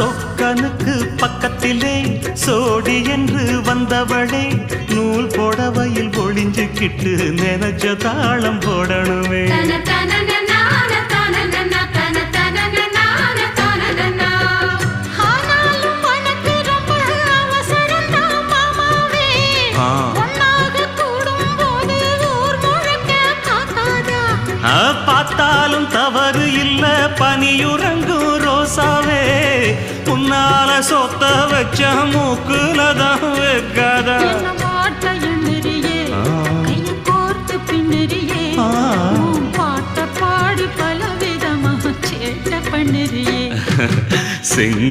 சொக்கனுக்கு பக்கத்திலே சோடி என்று வந்தவளே நூல் புடவையில் ஒளிஞ்சுக்கிட்டு நினைச்ச தாளம் போடணுமே. பார்த்தாலும் தவறு இல்ல பனியுறங்கும் ரோசாவே உன்னால சொத்த வச்ச மூக்குலதான் வைக்காதா. பாட்ட பாடி பல விதமா சேட்ட பண்ணுறியே.